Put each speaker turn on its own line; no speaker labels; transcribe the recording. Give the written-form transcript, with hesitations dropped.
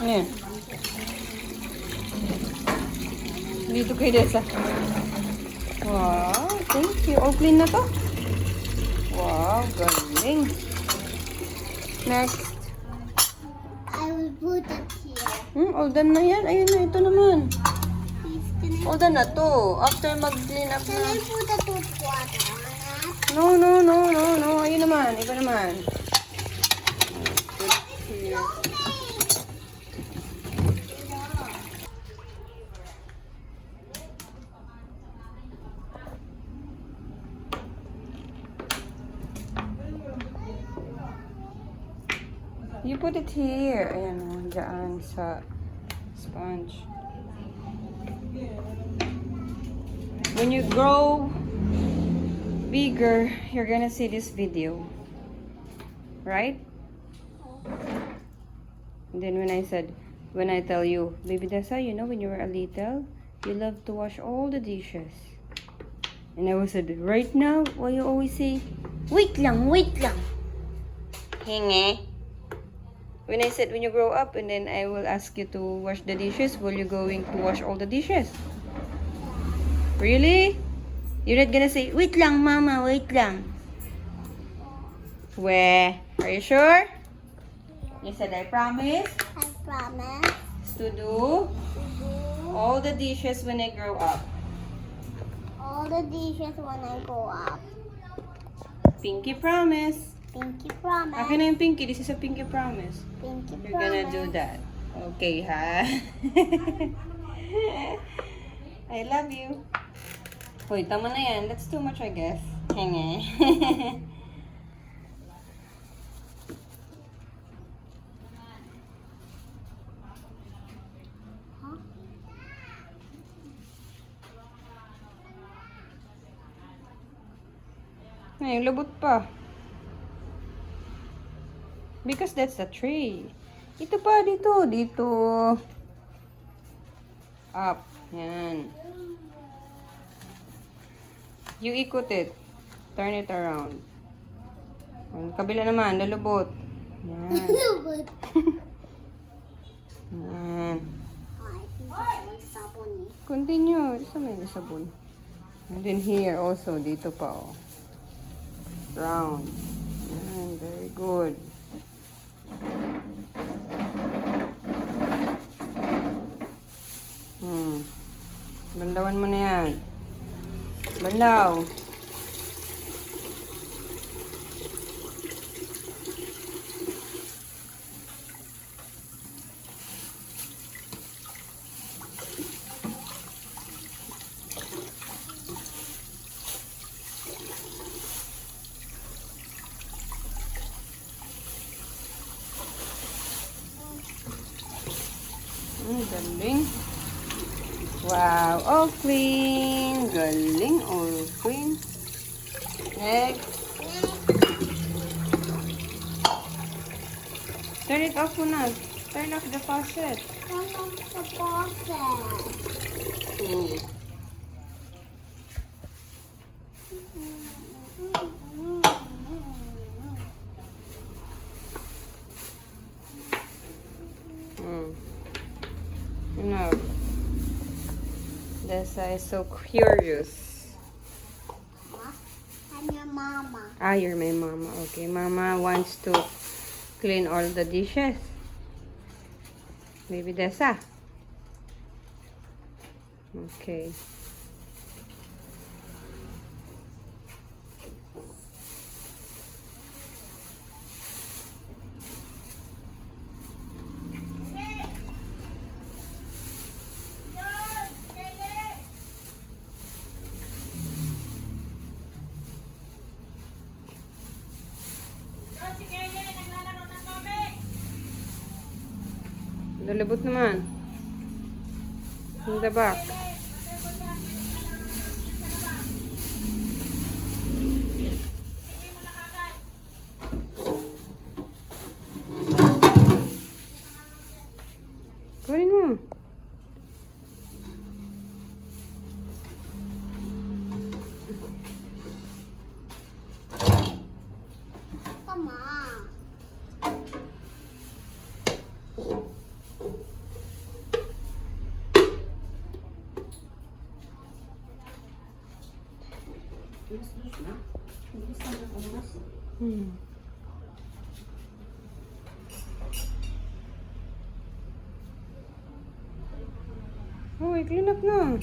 Ayan. Dito kay Desa. Wow, thank you. All clean na to. Wow, galing. Next.
I will put it here.
All done na yan. Ayun na, ito naman.
Please, can I,
All done na to. After mag-clean up
can
na.
I put the tooth water on it?
No, no, no, no, no. Ayun naman. Iba naman. Put here. You put it here. Ayan o, dyan sa sponge. When you grow bigger, you're gonna see this video. Right? And then when I tell you, Baby Dessa, you know when you were a little, you love to wash all the dishes. And I was said, right now, why you always say, wait lang, wait lang. Hinge. When I said, when you grow up, and then I will ask you to wash the dishes, will you going to wash all the dishes? Really? You're not gonna say, wait lang, mama, wait lang. Where? Are you sure? You said, I promise
I promise
to do
to do
all the dishes when I grow up.
all the dishes when I grow up.
Pinky promise.
Pinky promise.
Akin na yung pinky. This is a pinky promise.
Pinky
You're
promise.
gonna do that. Okay, ha? I love you. Hoy, tama na yan. That's too much, I guess. Henge.
Huh?
Ay, labot pa. Because that's the tray. Ito pa, dito. Dito. Up. Yan. You ikot it. Turn it around. Kabila naman, lalubot. Yan.
But
Yan.
I think may sabon eh.
Continue. Isa may sabon. And then here also, dito pa, oh. Round. Yan, very good. Bandawan mo na yan. Bandaw. Galing. Wow, all clean. Galing, all clean. Next. Turn it off muna. Turn off the faucet.
Turn off the faucet.
No. Dessa is so curious.
I'm your mama.
Ah, you're my mama. Okay, mama wants to clean all the dishes. Baby Dessa. Okay. Dalabot naman. In the back. Kunin mo.
Come on.
Hmm. Oh, clean up na.